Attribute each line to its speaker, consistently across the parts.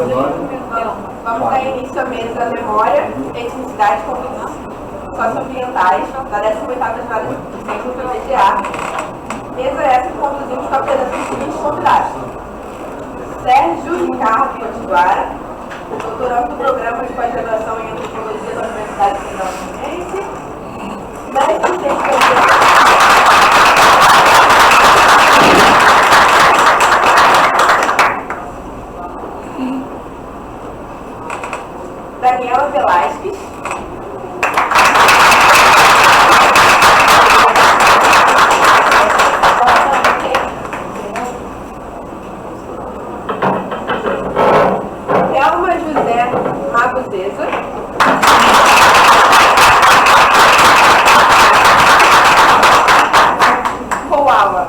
Speaker 1: Vamos dar início à mesa Memória, Etnicidade e Conflitos Socioambientais, da 18ª Jornada de Ciência do PGA. Mesa essa que conduzimos com a presença dos seguintes convidados: Sérgio Ricardo Potiguara, doutorando do Programa de Pós-Graduação em Antropologia da Universidade Federal Fluminense, mestre em Ciência Daniela Velasquez, Thelma José Maguzeza, Coala,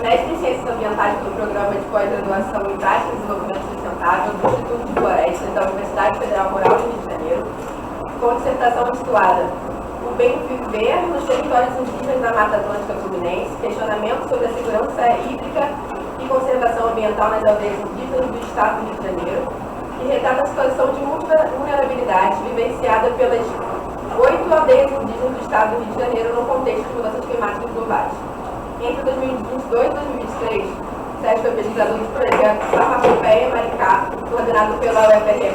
Speaker 1: mestre em Ciências Ambientais pelo Programa de Pós-Graduação em Prática e Desenvolvimento Sustentável do Instituto de Florestas da Universidade Federal Rural do Rio de Janeiro, com dissertação intitulada O Bem Viver nos Territórios Indígenas da Mata Atlântica Fluminense, questionamento sobre a segurança hídrica e conservação ambiental nas aldeias indígenas do Estado do Rio de Janeiro, que retrata a situação de vulnerabilidade vivenciada pelas 8 aldeias indígenas do Estado do Rio de Janeiro no contexto de mudanças climáticas globais. Entre 2022 e 2023, Sérgio foi pesquisador do projeto Farmacopeia Maricá, coordenado pela UFRJ,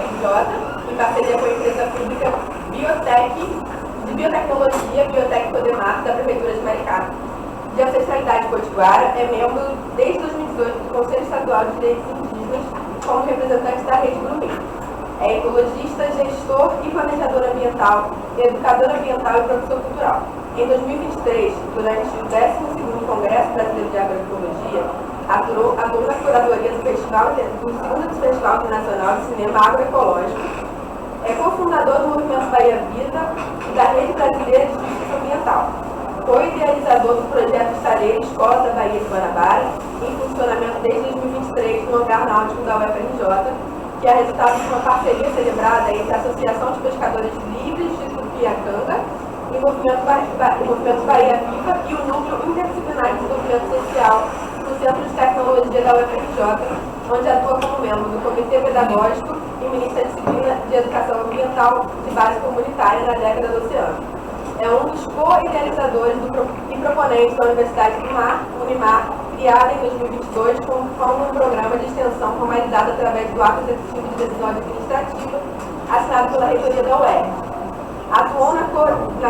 Speaker 1: em parceria com a empresa pública Biotecnologia Biotec Codemar, da Prefeitura de Maricá. De ancestralidade potiguara, é membro desde 2018 do Conselho Estadual de Direitos Indígenas, como representante da Rede Grumim. É ecologista, gestor e planejador ambiental, educador ambiental e professor cultural. Em 2023, durante o 12º Congresso Brasileiro de Agroecologia, atuou na curadoria do segundo Festival Internacional de Cinema Agroecológico. É cofundador do Movimento Bahia Vida e da Rede Brasileira de Justiça Ambiental. Foi idealizador do projeto Estareira Escola da Bahia de Guanabara, em funcionamento desde 2023 no hangar náutico da UFRJ, que é resultado de uma parceria celebrada entre a Associação de Pescadores Livres de Tupiacanga e o Movimento Bahia Viva e o Núcleo Interdisciplinar de Desenvolvimento Social do Centro de Tecnologia da UFRJ, onde atua como membro do Comitê Pedagógico e ministra da Disciplina de Educação Ambiental de Base Comunitária na década do Oceano. É um dos co-idealizadores e proponentes da Universidade do Mar, Unimar, criada em 2022 como um programa de extensão formalizado através do Ato Executivo de Decisão Administrativa, assinado pela reitoria da UERJ. Atuou na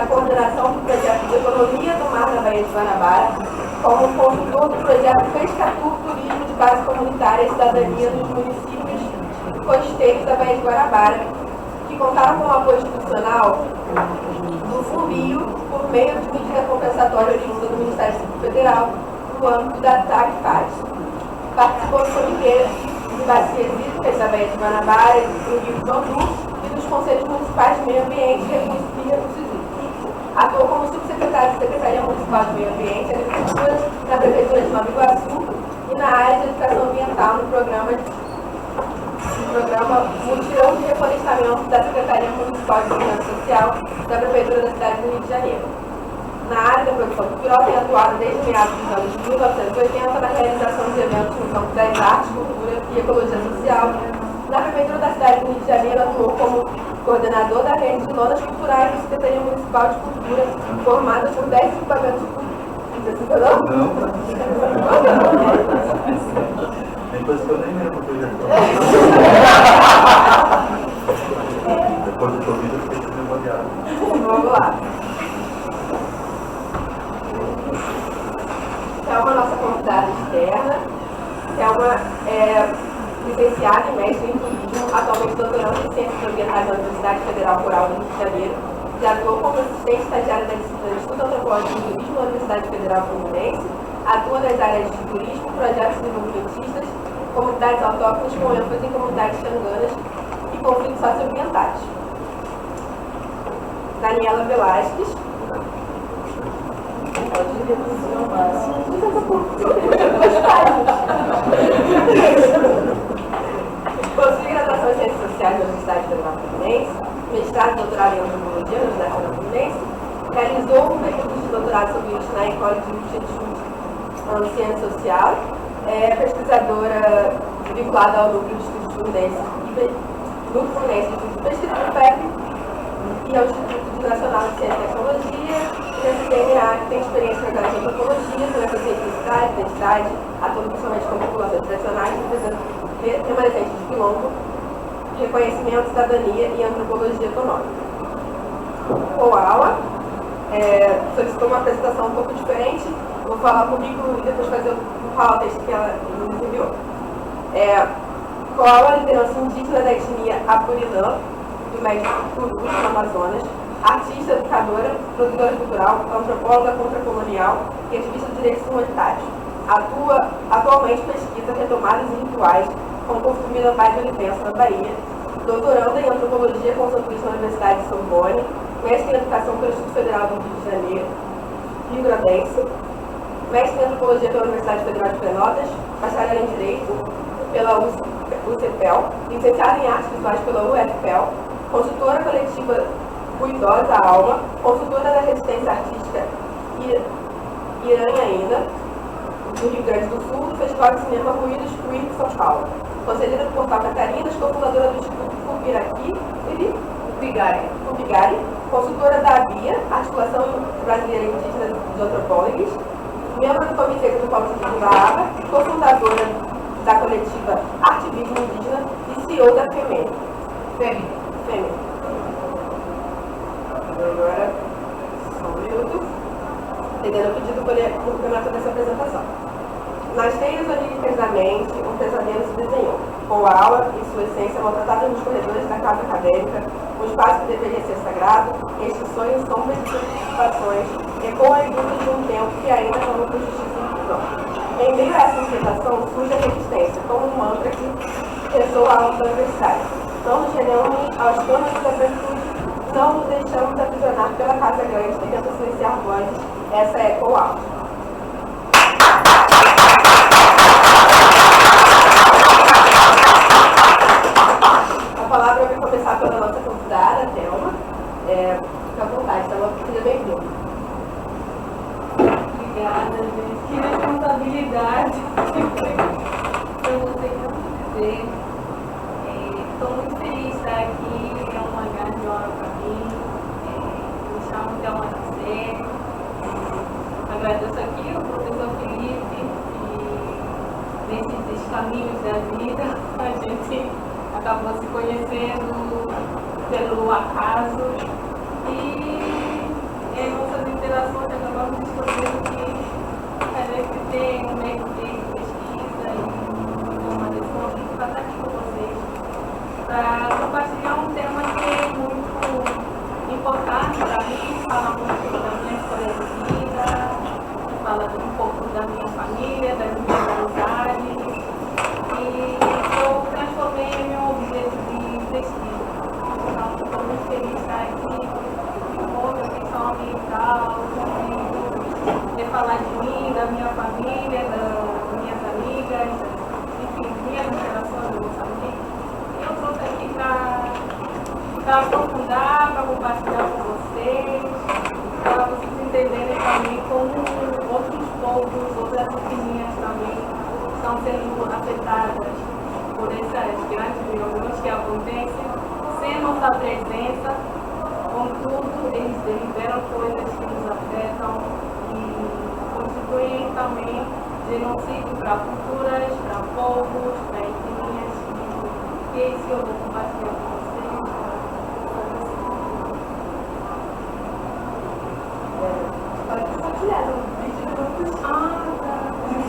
Speaker 1: coordenação do projeto de Economia do Mar na Baía de Guanabara, como consultor do projeto Pescatur Turismo de Base Comunitária e Cidadania dos municípios costeiros da Baía de Guanabara, que contaram com o apoio institucional do Fumbio por meio de medida compensatória oriunda do Ministério Público Federal no âmbito da TAC-FAS. Participou do Comitê de Bacias Hídricas da Baía de Guanabara e do Rio Bangu e dos Conselhos Municipais de Meio Ambiente e Recursos Hídricos. Atuou como subsecretário de Secretaria Municipal de Meio Ambiente e Agricultura na Prefeitura de Nova Iguaçu e na área de Educação Ambiental no programa Mutirão de Reflorestamento da Secretaria Municipal de Desenvolvimento Social da Prefeitura da cidade do Rio de Janeiro. Na área da produção cultural, tem atuado desde meados dos anos 1980 na realização de eventos no campo das artes, cultura e ecologia social. Na Prefeitura da cidade do Rio de Janeiro, atuou como coordenador da rede de lonas culturais da Secretaria Municipal de Cultura, formada por 10 equipamentos de cultura.
Speaker 2: Depois que eu nem lembro que eu já Depois do Covid eu fiquei memoriado.
Speaker 1: Vamos lá. Thelma, nossa convidada externa. Thelma é licenciada e mestre em turismo, atualmente doutorando em Ciências Ambientais da Universidade Federal Rural do Rio de Janeiro. Já atuou como assistente estagiária da disciplina de Estudo Antropológico e Turismo da Universidade Federal Fluminense. Atua nas áreas de turismo, projetos desenvolvimentistas, comunidades autóctones com ênfase em comunidades xanganas e conflitos socioambientais. Daniela Velasquez. mestrado e doutorado em antropologia na Universidade Fluminense, realizou um período de doutorado sobre isso na École du Institut en Ciência Social, é pesquisadora vinculada ao Núcleo de Estudos Fluminense do Pesquisa do PEP e ao Instituto Nacional de Ciência e Tecnologia, e nesse DNA tem experiência na área de antropologia, sobre a cientificidade, identidade, atuando principalmente com populações tradicionais, remanescentes de quilombo, reconhecimento, cidadania e antropologia econômica. O aula solicitou uma apresentação um pouco diferente, vou falar comigo e depois falar o texto que ela nos enviou. Koala, liderança indígena da etnia Apurinã, do México Purus, no Amazonas, artista, educadora, produtora cultural, antropóloga contracolonial e ativista de direitos humanitários. Atualmente pesquisa retomadas e rituais com o costume da Paz de Olivença, na Bahia, doutoranda em antropologia com sanduíche na Universidade de Sorbonne, mestre em educação pelo Instituto Federal do Rio de Janeiro, Rio Grandense, mestre em antropologia pela Universidade Federal de Pelotas, bacharel em Direito pela UCPEL, licenciada em Artes Visuais pela UFPEL, consultora coletiva Cuidosa Alma, consultora da Resistência Artística Iranha ainda, do Rio Grande do Sul, do Festival de Cinema Ruídos Queer de São Paulo, conselheira do Portal Catarinas, cofundadora do Instituto Cubigari, consultora da ABIA, Articulação Brasileira Indígena dos Antropólogos, membro do Comitê Grupal Científico da ABA, cofundadora da coletiva Ativismo Indígena e CEO da FEMEN. Agora, só um minuto, entendendo o pedido por complemento dessa apresentação. Nas teias oníricas da mente, um pesadelo se desenhou, com a aula e sua essência maltratada nos corredores da casa acadêmica, um espaço que deveria ser sagrado, este sonho, sombras de preocupações, ecoa em dúvida de um tempo que ainda clama por justiça e inclusão. Em meio a essa inquietação surge a resistência, como um mantra que ressoa a alma do adversário. Não nos rendemos aos planos da branquitude, não nos deixamos aprisionar pela casa grande que tenta silenciar vozes. Essa é Koala. A palavra vai começar pela nossa convidada, Thelma. Fica à vontade, Thelma, seja bem-vinda.
Speaker 3: Obrigada, gente. Que responsabilidade. Eu não sei como dizer. Estou muito feliz de estar aqui. É uma grande honra para mim. Me chamo Thelma José. Agradeço aqui ao professor Felipe. E nesses caminhos da vida, a gente acabou se conhecendo pelo acaso. E em nossas interações acabamos descobrindo que a gente tem um meio de pesquisa e uma decisão que está aqui com vocês para compartilhar um tema que é muito importante para mim, fala muito da minha história de vida, fala um pouco da minha família, das minhas amizades e eu transformei em meu objeto de pesquisa. Então, estou muito feliz de estar aqui. Outra questão ambiental, de falar de mim, da minha família, das minhas amigas, enfim, minhas interações no Moçambique. Eu trouxe aqui para aprofundar, para compartilhar com vocês, para vocês entenderem também como outros povos, outras etnias também estão sendo afetadas por essas grandes reuniões que acontecem sem nossa presença. Contudo, eles deliberam coisas que nos afetam e constituem também genocídio para culturas, para povos, para etnias. E é isso que eu vou compartilhar com vocês.
Speaker 1: Pode compartilhar, no 20 minutos.
Speaker 3: Tá.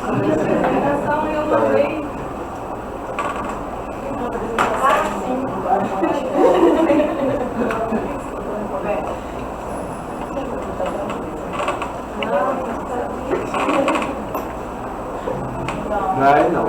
Speaker 3: A minha apresentação eu mandei.
Speaker 2: Não,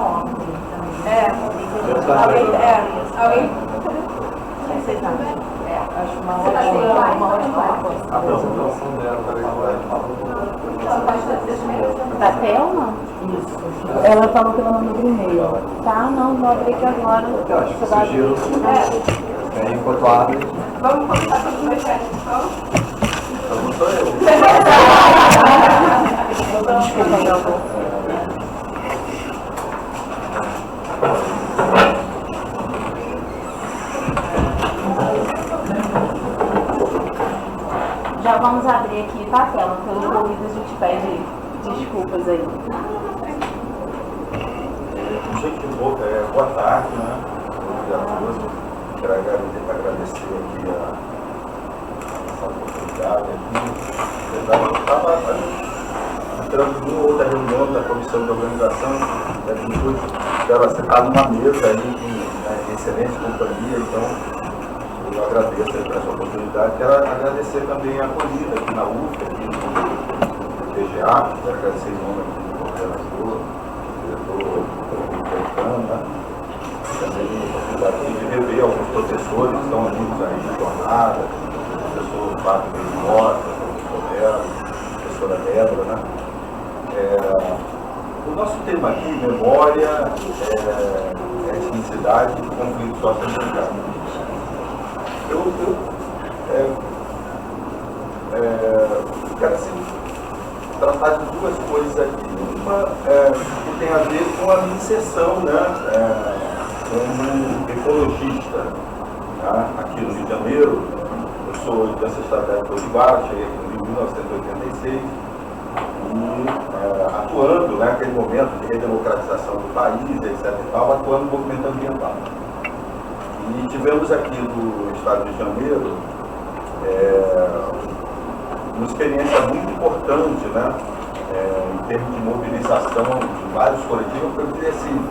Speaker 4: enorme também.
Speaker 1: Alguém.
Speaker 4: Vocês acham? Acho uma
Speaker 1: Você tá
Speaker 4: ótima
Speaker 1: sem
Speaker 2: A apresentação dela,
Speaker 4: Da Thelma? Isso. Ela falou que ela mandou por e-mail. Tá, não, vou abrir aqui agora.
Speaker 2: eu acho que sugiro enquanto abre,
Speaker 1: Vamos começar com os dois chats, então?
Speaker 2: então não sou eu.
Speaker 4: Desculpa, meu amor. Já vamos abrir aqui, tá, Thelma? Pelo ruído a gente pede desculpas aí.
Speaker 2: Gente, boa tarde, né? Quero agradecer aqui essa oportunidade aqui. Eu estava entrando numa outra reunião da comissão de organização da juventude, ela sentada numa mesa aí com excelente companhia, então eu agradeço aí por essa oportunidade. Quero agradecer também a acolhida aqui na UF, aqui no PGA, quero agradecer em nome aqui do coordenador, diretor Caetano, né? Também a oportunidade de rever alguns professores que estão amigos aí na jornada, o professor Fábio Mota, o professor Bela, a professora Débora, né? O nosso tema aqui, memória, etnicidade e conflito socioambiental. Eu quero assim, tratar de duas coisas aqui. Uma que tem a ver com a minha inserção, né, como ecologista, tá? Aqui no Rio de Janeiro. Eu sou de ancestralidade potiguara, cheguei aqui no Rio em 1986 e atuando, né, naquele momento de redemocratização do país, etc. e tal, atuando no movimento ambiental. E tivemos aqui no estado de Janeiro uma experiência muito importante, né, em termos de mobilização de vários coletivos. Eu diria assim,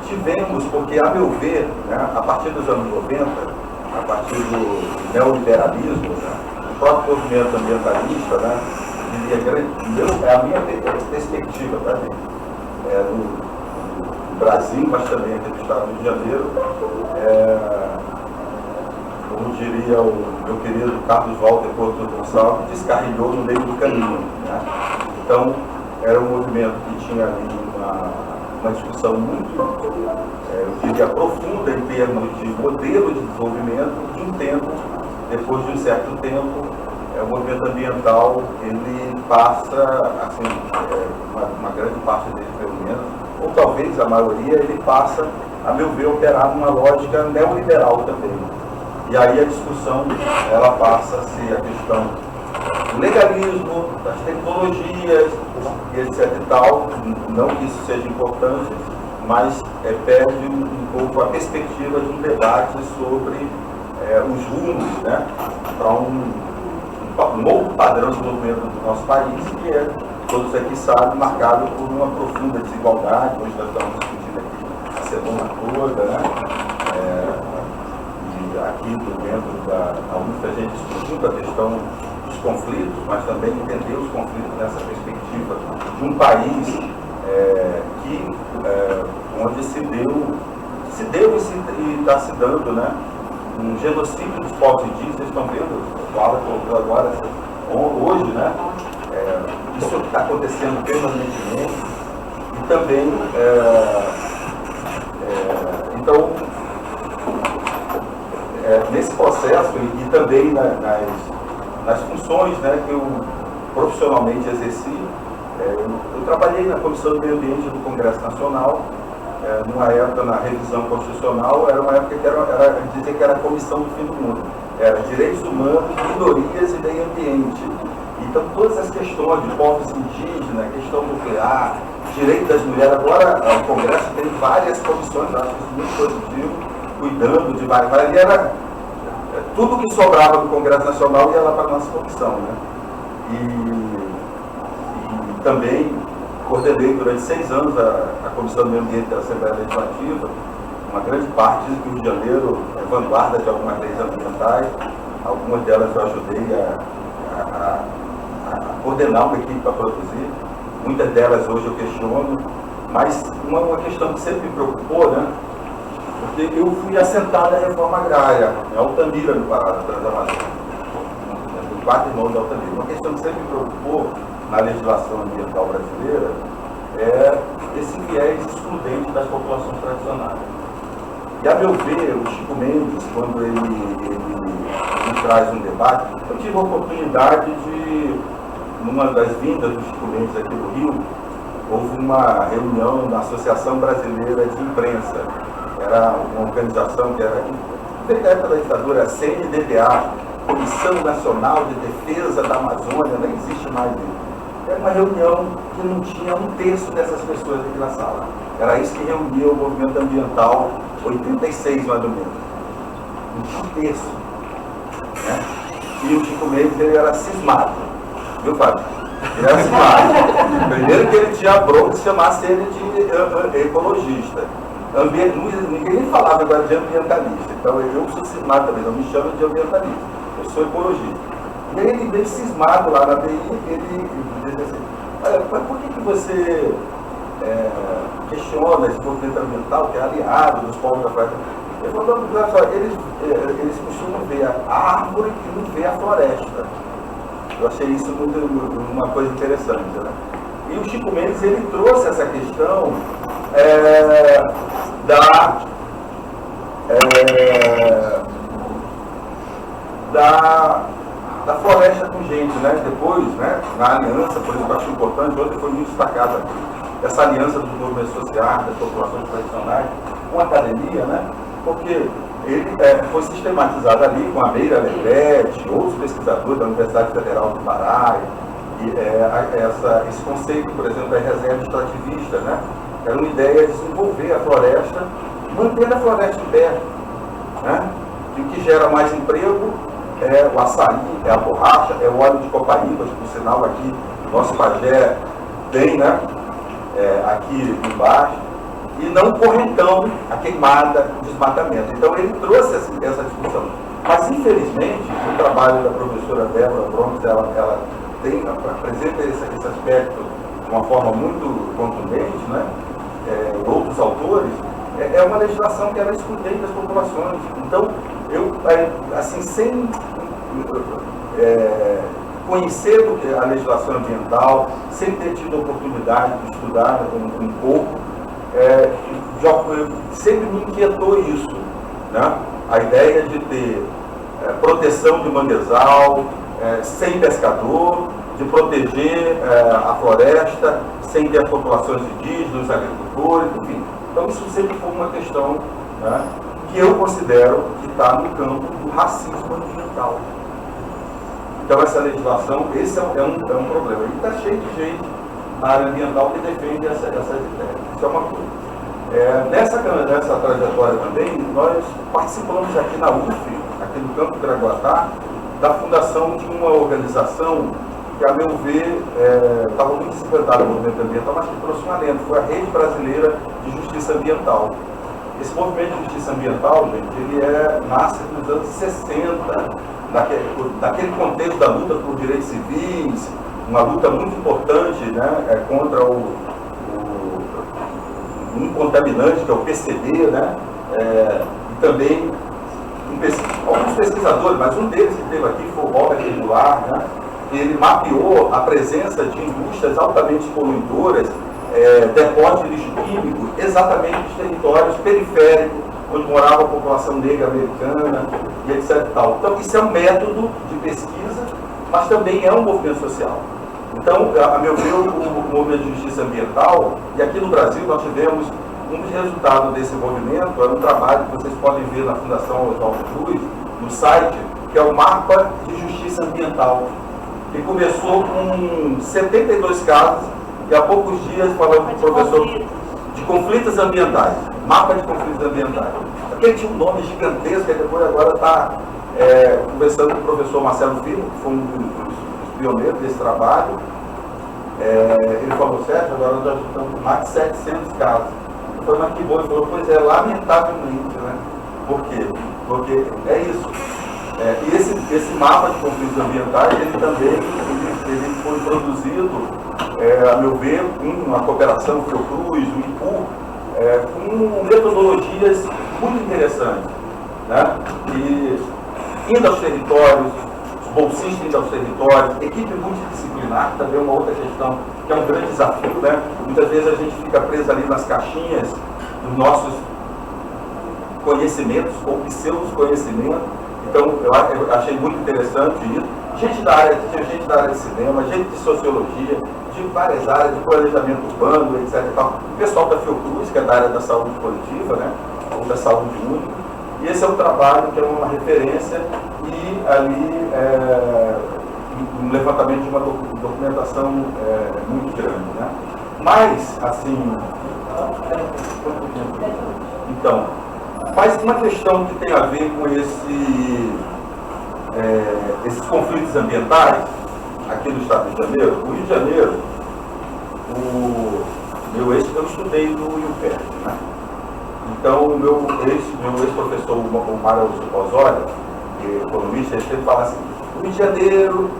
Speaker 2: tivemos, porque a meu ver, né, a partir dos anos 90, a partir do neoliberalismo, né, o próprio movimento ambientalista, né, a minha perspectiva, tá, no Brasil, mas também aqui no estado do Rio de Janeiro, como diria o meu querido Carlos Walter Porto Gonçalves, descarrilhou no meio do caminho, né? Então, era um movimento que tinha ali uma discussão muito, eu diria, profunda em termos de modelo de desenvolvimento. De um tempo, depois de um certo tempo, o movimento ambiental, ele passa, assim, uma grande parte dele, pelo menos, ou talvez a maioria, ele passa, a meu ver, operar numa lógica neoliberal também. E aí a discussão, ela passa a ser a questão do legalismo, das tecnologias, e etc e tal. Não que isso seja importante, mas perde um pouco a perspectiva de um debate sobre os rumos, né, para um novo padrão de desenvolvimento do nosso país, que todos aqui sabem, marcado por uma profunda desigualdade. Hoje nós estamos discutindo aqui a semana toda, né? E aqui dentro da UF a gente discute a questão dos conflitos, mas também entender os conflitos nessa perspectiva de um país onde se deu e está se dando, né, um genocídio dos povos indígenas. Estão vendo? Fala agora, hoje, né? Isso está acontecendo permanentemente. E também, então, nesse processo e também nas funções, né, que eu profissionalmente exerci, eu trabalhei na Comissão do Meio Ambiente do Congresso Nacional. Numa época, na revisão constitucional, era uma época que a gente dizia que era a comissão do fim do mundo. Era direitos humanos, minorias e meio ambiente. Então, todas as questões de povos indígenas, questão nuclear, direito das mulheres. Agora, o Congresso tem várias comissões, eu acho isso muito positivo, cuidando de várias. Ali era tudo que sobrava do Congresso Nacional ia lá para a nossa comissão, né? E também coordenei durante 6 anos a Comissão do Meio Ambiente da Assembleia Legislativa. Uma grande parte do Rio de Janeiro é vanguarda de algumas leis ambientais. Algumas delas eu ajudei a coordenar uma equipe para produzir. Muitas delas hoje eu questiono, mas uma questão que sempre me preocupou, né? Porque eu fui assentado à reforma agrária, em Altamira, no Pará, na Transamazônica, dos 4 irmãos de Altamira. Uma questão que sempre me preocupou na legislação ambiental brasileira é esse viés excludente das populações tradicionais. E, a meu ver, o Chico Mendes, quando ele traz um debate, eu tive a oportunidade de, numa das vindas do Chico Mendes aqui do Rio, houve uma reunião na Associação Brasileira de Imprensa. Era uma organização que era, desde a época da ditadura, a CNDTA, Comissão Nacional de Defesa da Amazônia, nem existe mais isso. Era uma reunião que não tinha um terço dessas pessoas aqui na sala. Era isso que reunia o movimento ambiental, 86 mais ou menos. Não tinha um terço. Né? E o Chico Mendes, ele era cismado. Viu, Fábio? Ele era cismado. Primeiro que ele tinha a bronca de chamasse ele de ecologista. Ninguém nem falava agora de ambientalista. Então eu sou cismado também, não me chamo de ambientalista. Eu sou ecologista. E aí ele veio cismado lá na BI, ele diz assim, olha, mas por que você questiona esse movimento ambiental que é aliado dos povos da floresta? Ele falou, eles costumam ver a árvore e não vê a floresta. Eu achei isso uma coisa interessante, né? E o Chico Mendes, ele trouxe essa questão da floresta com gente, né? Depois, né, na aliança, por isso que eu acho importante, ontem foi muito destacada essa aliança dos movimentos sociais, das populações tradicionais, com a academia, né? Porque ele foi sistematizado ali com a Meira Legrete, outros pesquisadores da Universidade Federal do Pará, e esse conceito, por exemplo, da reserva extrativista, né? Era uma ideia de desenvolver a floresta, manter a floresta em pé, né? E o que gera mais emprego é o açaí, é a borracha, é o óleo de copaíba, por sinal aqui, nosso pajé tem, né? Aqui embaixo, e não correntão, a queimada, o desmatamento. Então ele trouxe essa discussão. Mas infelizmente, o trabalho da professora Débora Bronx, ela apresenta esse aspecto de uma forma muito contundente, né? Outros autores, é uma legislação que ela é excludente das populações. Então, eu, assim, sem conhecer a legislação ambiental, sem ter tido a oportunidade de estudar um pouco, sempre me inquietou isso, né? A ideia de ter proteção de manguezal, sem pescador, de proteger a floresta, sem ter as populações indígenas, os agricultores, enfim. Então isso sempre foi uma questão, né, que eu considero que está no campo do racismo ambiental. Então essa legislação, esse é um problema. E está cheio de gente na área ambiental que defende essas ideias. Isso é uma coisa. Nessa trajetória também, nós participamos aqui na UF, aqui no Campo Graguatá, da fundação de uma organização que, a meu ver, estava muito despertada no movimento ambiental, mas que trouxe um alento. Foi a Rede Brasileira de Justiça Ambiental. Esse movimento de justiça ambiental, gente, ele nasce nos anos 60, naquele contexto da luta por direitos civis, uma luta muito importante, né, contra um contaminante, que é o PCB, né, e também alguns pesquisadores, mas um deles que esteve aqui foi o Robert Goulart, né, ele mapeou a presença de indústrias altamente poluidoras, depósitos de lixo químico, exatamente nos territórios periféricos, onde morava a população negra americana, e etc. Então, isso é um método de pesquisa, mas também é um movimento social. Então, a meu ver, o movimento de justiça ambiental, e aqui no Brasil nós tivemos um dos resultados desse movimento, é um trabalho que vocês podem ver na Fundação Oswaldo Cruz, no site, que é o Mapa de Justiça Ambiental, que começou com 72 casos, e há poucos dias falamos com o professor de conflitos ambientais, Mapa de Conflitos Ambientais. Aquele tinha um nome gigantesco, e depois agora está conversando com o professor Marcelo Filho, que foi um dos pioneiros desse trabalho. Ele falou, Sérgio, agora nós já estamos com mais de 700 casos. Eu falei, mas que bom. Ele falou, pois é, lamentavelmente, né? Por quê? Porque é isso. E esse mapa de conflitos ambientais, ele também ele foi produzido, a meu ver, uma cooperação Fiocruz, o IPU, com metodologias muito interessantes, né? E indo aos territórios, os bolsistas indo aos territórios, equipe multidisciplinar, que também é uma outra questão, que é um grande desafio, né? Muitas vezes a gente fica preso ali nas caixinhas dos nossos conhecimentos ou pseudo-conhecimentos. Então, eu achei muito interessante isso. Tinha gente da área de cinema, gente de sociologia, de várias áreas, de planejamento urbano, etc. E tal. O pessoal da Fiocruz, que é da área da saúde coletiva, né? Ou da saúde única. E esse é um trabalho que é uma referência e ali um levantamento de uma documentação muito grande, né? Mas, assim... Então, mas uma questão que tem a ver com esses conflitos ambientais aqui no estado de Janeiro. O Rio de Janeiro, eu estudei no IUPERJ, né? Então, o meu ex-professor, o Mário Osório, economista, ele sempre fala assim: o Rio de Janeiro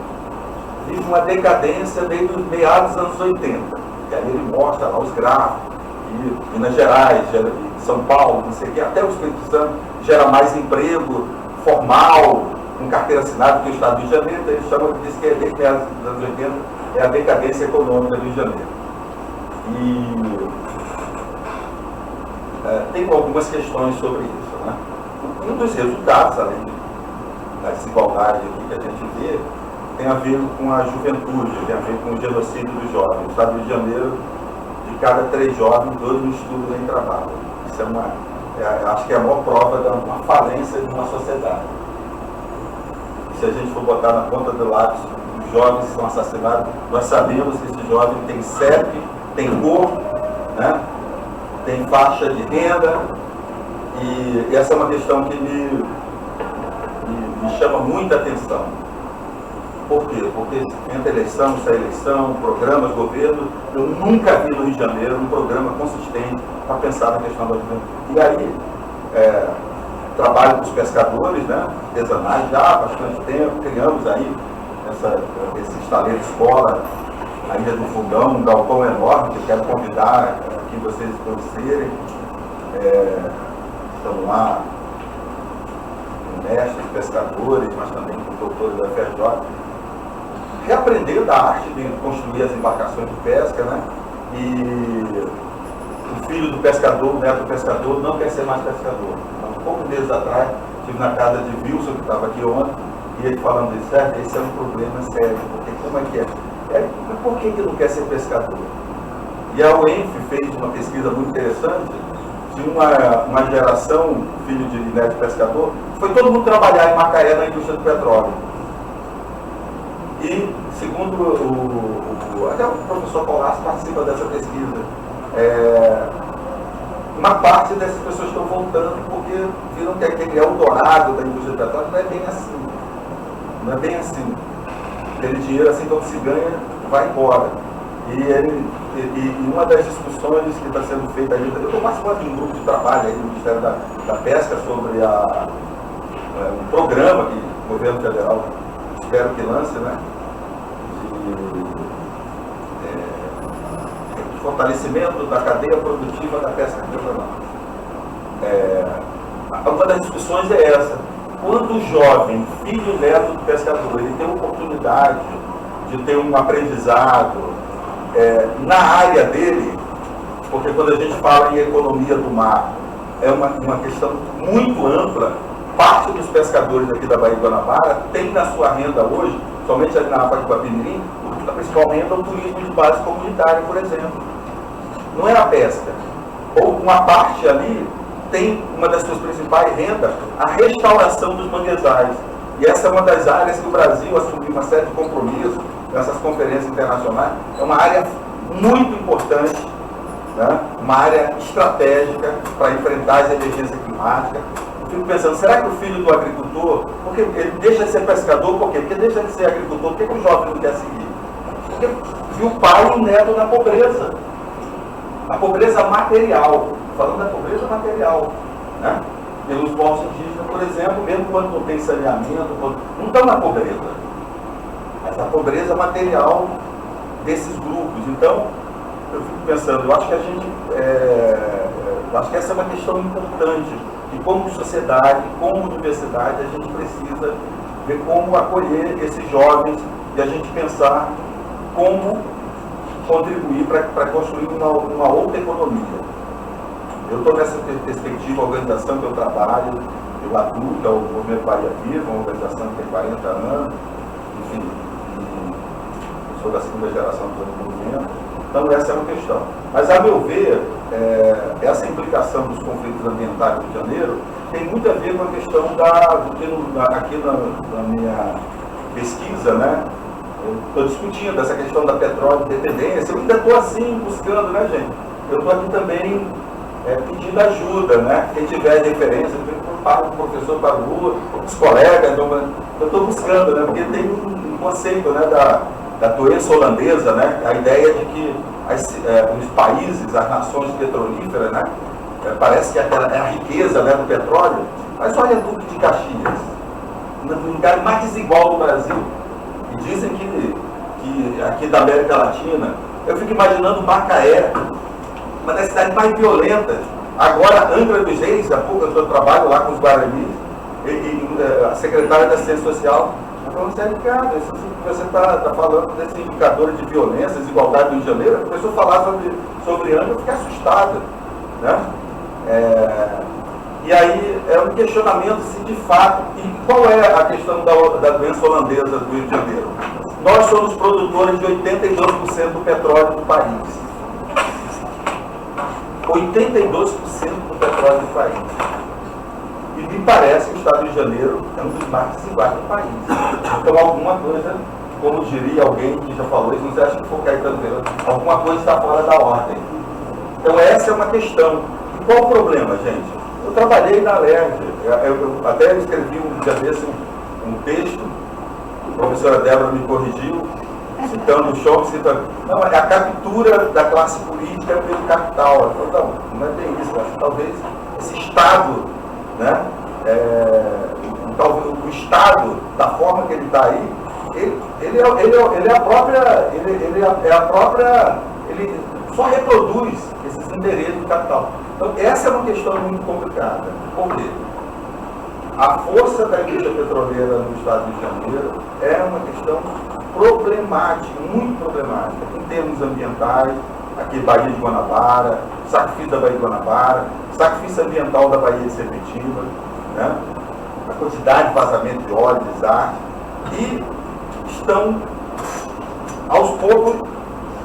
Speaker 2: vive uma decadência desde os meados dos anos 80. E aí ele mostra lá os gráficos, e Minas Gerais, São Paulo, não sei o que, até o Espírito Santo gera mais emprego formal, com carteira assinada que o estado do Rio de Janeiro. Então ele diz que desde meados dos anos 80 é a decadência econômica do Rio de Janeiro. E tem algumas questões sobre isso, né? Um dos resultados, além da desigualdade aqui que a gente vê, tem a ver com a juventude, tem a ver com o genocídio dos jovens. No estado do Rio de Janeiro, de cada 3 jovens, 2 não estudam nem trabalham. Isso acho que é a maior prova de uma falência de uma sociedade. Se a gente for botar na ponta do lápis os jovens que são assassinados, nós sabemos que esse jovem tem CEP, tem cor, né? Tem faixa de renda, e essa é uma questão que me chama muita atenção. Por quê? Porque entra eleição, sai eleição, programas, governo, eu nunca vi no Rio de Janeiro um programa consistente para pensar na questão da juventude. E aí, trabalho com os pescadores, né, artesanais, já há bastante tempo, criamos aí esse estaleiro escola, a Ilha do Fundão, um galpão enorme, que eu quero convidar aqui vocês a conhecerem. Estão lá mestres, pescadores, mas também com doutores da FRJ, reaprendendo a arte de construir as embarcações de pesca, né? E o filho do pescador, o neto do pescador, não quer ser mais pescador. Há poucos meses atrás, estive na casa de Wilson, que estava aqui ontem, e ele falando isso, esse é um problema sério, porque como é que é? Por que ele não quer ser pescador? E a UENF fez uma pesquisa muito interessante de uma geração, filho de neto pescador, foi todo mundo trabalhar em Macaé na indústria do petróleo. E, segundo até o professor Paulasso participa dessa pesquisa, uma parte dessas pessoas estão voltando porque viram que aquele Eldorado da indústria do petróleo não é bem assim. Não é bem assim. Aquele dinheiro, assim como se ganha, vai embora. E uma das discussões que está sendo feita aí, eu estou participando de um grupo de trabalho aí no Ministério da Pesca sobre um programa que o governo federal espero que lance, né? De fortalecimento da cadeia produtiva da pesca artesanal. Uma das discussões é essa. Quando o jovem, filho neto do pescador, ele tem a oportunidade de ter um aprendizado na área dele, porque quando a gente fala em economia do mar, é uma questão muito ampla. Parte dos pescadores aqui da Baía de Guanabara tem na sua renda hoje, somente ali na APA de Guapimirim, a principal renda é o turismo de base comunitária, por exemplo. Não é a pesca. Ou uma parte ali tem uma das suas principais rendas, a restauração dos manguezais. E essa é uma das áreas que o Brasil assumiu uma série de compromissos nessas conferências internacionais. É uma área muito importante, né? Uma área estratégica para enfrentar as emergências climáticas. Eu fico pensando, será que o filho do agricultor, porque ele deixa de ser pescador, por quê? Porque deixa de ser agricultor, por que o jovem não quer seguir? Porque viu o pai e o neto na pobreza. A pobreza material, falando da pobreza material, né? Pelos povos indígenas, por exemplo, mesmo quando não tem saneamento, não estão na pobreza, mas a pobreza material desses grupos. Então, eu fico pensando, eu acho que a gente Eu acho que essa é uma questão importante, e como sociedade, como universidade, a gente precisa ver como acolher esses jovens e a gente pensar como contribuir para construir uma outra economia. Eu estou nessa perspectiva, a organização que eu trabalho, eu atuo, que é o Movimento Bahia Viva, uma organização que tem 40 anos, enfim, e sou da segunda geração do movimento. Então essa é uma questão. Mas, a meu ver, essa implicação dos conflitos ambientais do Rio de Janeiro tem muito a ver com a questão aqui na minha pesquisa, né? Eu estou discutindo essa questão da petróleo dependência. Eu ainda estou assim, buscando, né, gente? Eu estou aqui também pedindo ajuda, né? Quem tiver referência, para o professor, para os colegas, eu estou buscando, né? Porque tem um conceito, né, da doença holandesa, né? A ideia de que os países, as nações petrolíferas, né? Parece que é a riqueza, né, do petróleo. Mas olha a Duque de Caxias, no lugar mais desigual do Brasil. E dizem que aqui da América Latina, eu fico imaginando Macaé, uma das cidades mais violentas. Agora, Angra dos Reis, há pouco eu trabalho lá com os Guaranis, e a secretária da Ciência Social, ela falou assim, Ricardo, você está falando desse indicador de violência, desigualdade do Rio de Janeiro, começou a falar sobre Angra, eu fiquei assustada, né? E aí é um questionamento se de fato, e qual é a questão da doença holandesa do Rio de Janeiro? Nós somos produtores de 82% do petróleo do país. 82% do petróleo do país. E me parece que o Estado do Rio de Janeiro é um dos mais desiguais do país. Então alguma coisa, como diria alguém que já falou isso, não sei, acho que foi Caetano Veloso, alguma coisa está fora da ordem. Então essa é uma questão. E qual o problema, gente? Eu trabalhei na LERJ, eu até escrevi um dia desse um texto, a professora Débora me corrigiu, citando o Chomsky, não, é a captura da classe política pelo capital. Ela falou, não é bem isso, acho que talvez esse Estado, né, o Estado, da forma que ele está aí, ele só reproduz esses interesses do capital. Então, essa é uma questão muito complicada. Por quê? A força da indústria petroleira no Estado do Rio de Janeiro é uma questão problemática, muito problemática, em termos ambientais, aqui Baía de Guanabara, sacrifício da Baía de Guanabara, sacrifício ambiental da Baía de Serpentina, né? A quantidade de vazamento de óleo, desastre, e estão, aos poucos,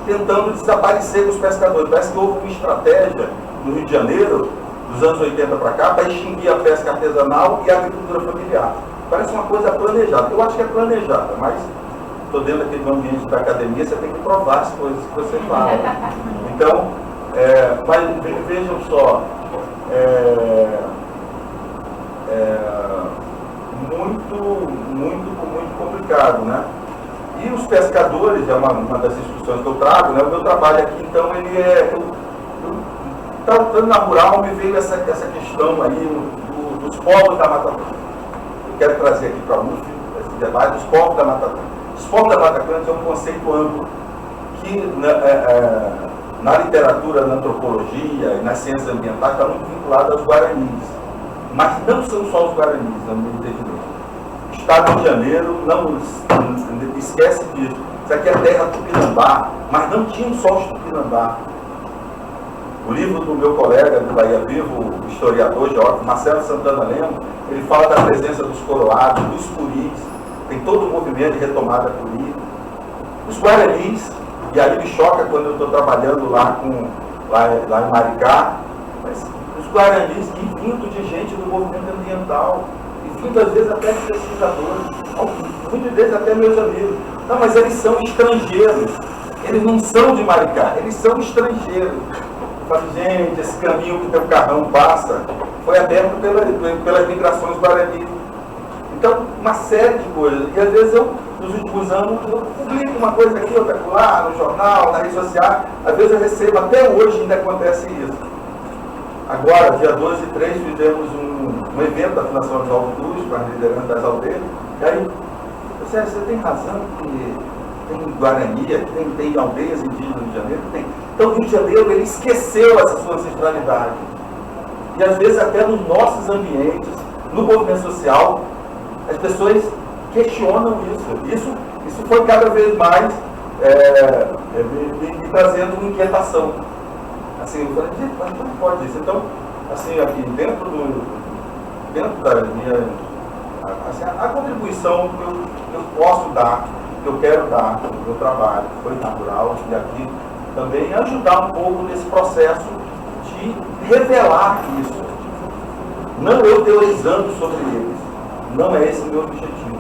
Speaker 2: tentando desaparecer dos pescadores. Parece que houve uma estratégia no Rio de Janeiro, dos anos 80 para cá, para extinguir a pesca artesanal e a agricultura familiar. Parece uma coisa planejada. Eu acho que é planejada, mas estou dentro aqui do ambiente da academia, você tem que provar as coisas que você fala. Então, mas vejam só, muito complicado, né? E os pescadores, é uma das discussões que eu trago, né? O meu trabalho aqui, então, ele na rural, me veio essa questão aí dos povos da Mata Atlântica. Eu quero trazer aqui para a UF esse debate dos povos da Mata Atlântica. Os povos da Mata Atlântica é um conceito amplo que na literatura, na antropologia e nas ciências ambientais está muito vinculado aos Guaranis. Mas não são só os Guaranis, no meu entendimento. O Estado do Rio de Janeiro não esquece disso. Isso aqui é a terra Tupinambá, mas não tinham só os Tupinambá. O livro do meu colega do Bahia Vivo, o historiador geógrafo Marcelo Santana Lemos, ele fala da presença dos coroados, dos curis, tem todo o movimento de retomada curi. Os Guaranis, e aí me choca quando eu estou trabalhando lá em Maricá, mas os Guaranis, e vindo de gente do movimento ambiental, e vindo às vezes até de pesquisadores, muitos deles até meus amigos. Não, mas eles são estrangeiros, eles não são de Maricá, eles são estrangeiros. Eu falo, gente, esse caminho que o teu carrão passa foi aberto pelas migrações guaranis. Então, uma série de coisas. E às vezes nos últimos anos, eu publico uma coisa aqui, outra lá, no jornal, na rede social. Às vezes eu recebo, até hoje ainda acontece isso. Agora, dia 12 e 3, fizemos um evento da Fundação Oswaldo Cruz, com as lideranças das aldeias. E aí, você tem razão que tem Guarani, tem aldeias indígenas no Rio de Janeiro? Tem. Então, o Rio de Janeiro, ele esqueceu essa sua ancestralidade. e às vezes até nos nossos ambientes, no movimento social, as pessoas questionam isso. Isso foi cada vez mais me trazendo uma inquietação. Assim, eu falei, gente, mas como pode isso? Então, assim, aqui dentro da minha, assim, a contribuição que eu posso dar, que eu quero dar no meu trabalho, foi natural, e aqui também ajudar um pouco nesse processo de revelar isso. Não eu teorizando sobre eles. Não é esse o meu objetivo.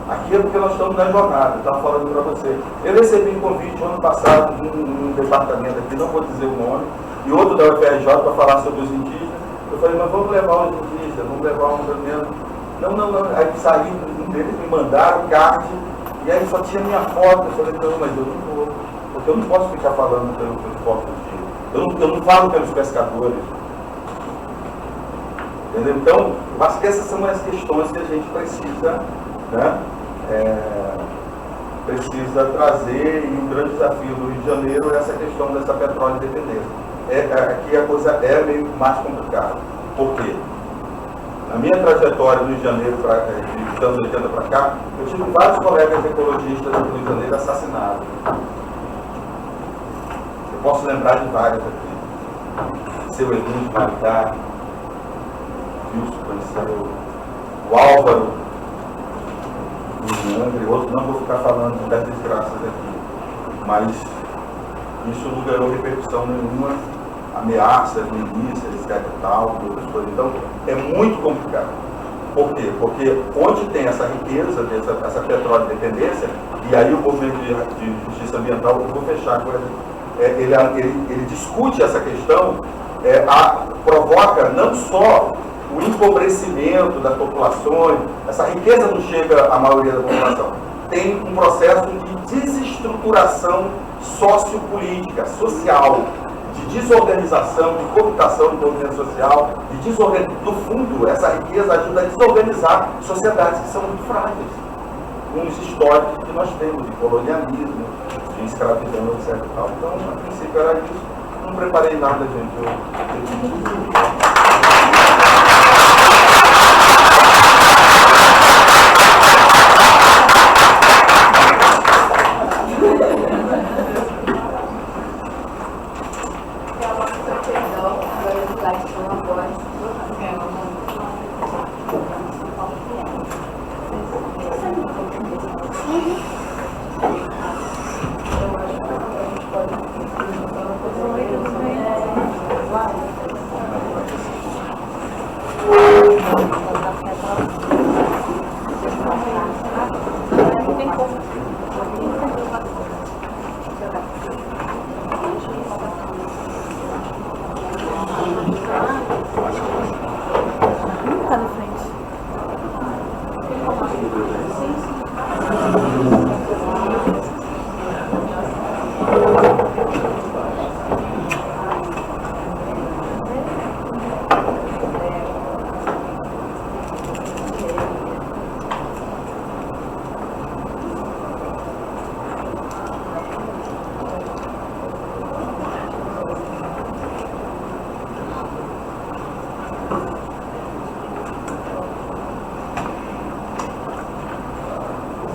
Speaker 2: Aqui é porque nós estamos na jornada, eu estava falando para você. Eu recebi um convite ano passado de um departamento aqui, não vou dizer o nome, e outro da UFRJ para falar sobre os indígenas. Eu falei, mas vamos levar os indígenas, vamos levar um movimento. Não. Aí saí, um deles me mandaram card, e aí só tinha minha foto. Eu falei, não, mas eu não vou, porque eu não posso ficar falando pelas fotos de. Eu não falo pelos pescadores. Entendeu? Então, eu acho que essas são as questões que a gente precisa, né, precisa trazer, e o grande desafio do Rio de Janeiro é essa questão dessa petróleo dependência. Aqui a coisa é meio mais complicada. Por quê? Na minha trajetória do Rio de Janeiro, dos anos 80 para cá, eu tive vários colegas ecologistas do Rio de Janeiro assassinados. Eu posso lembrar de vários aqui. Seu Edmundo de Maridá, Wilson conheceu, o Álvaro, o André, outro, não vou ficar falando das desgraças aqui, mas isso não ganhou repercussão nenhuma, ameaças, milícias, etc e tal, outras coisas. Então, é muito complicado. Por quê? Porque onde tem essa riqueza, essa petróleo dependência, e aí o movimento de justiça ambiental, eu vou fechar com ele discute essa questão, provoca não só o empobrecimento das populações, essa riqueza não chega à maioria da população. Tem um processo de desestruturação sociopolítica, social, de desorganização, de cooptação do movimento social, no fundo, essa riqueza ajuda a desorganizar sociedades que são muito frágeis, com os históricos que nós temos, de colonialismo, de escravidão, etc. Então, a princípio era isso. Não preparei nada, gente.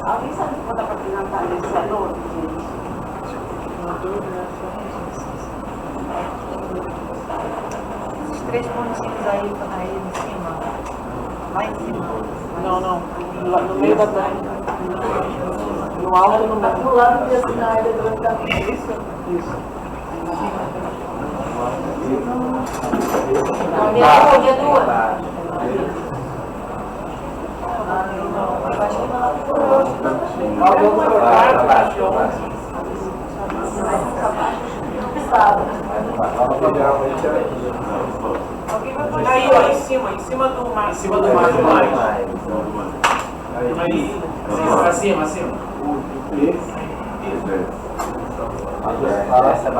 Speaker 5: Alguém sabe quando dá para financiar esse valor, gente? Esses 3 pontinhos aí em cima. Lá em cima.
Speaker 6: Não. Lá no meio da terra. No alto e no meio.
Speaker 5: Do lado de assinar ele durante a vida. Isso?
Speaker 6: Isso.
Speaker 5: Não, minha folha é duas.
Speaker 6: Aí, ó, em cima do mar. Em cima do mar. Aí, acima.
Speaker 7: Essa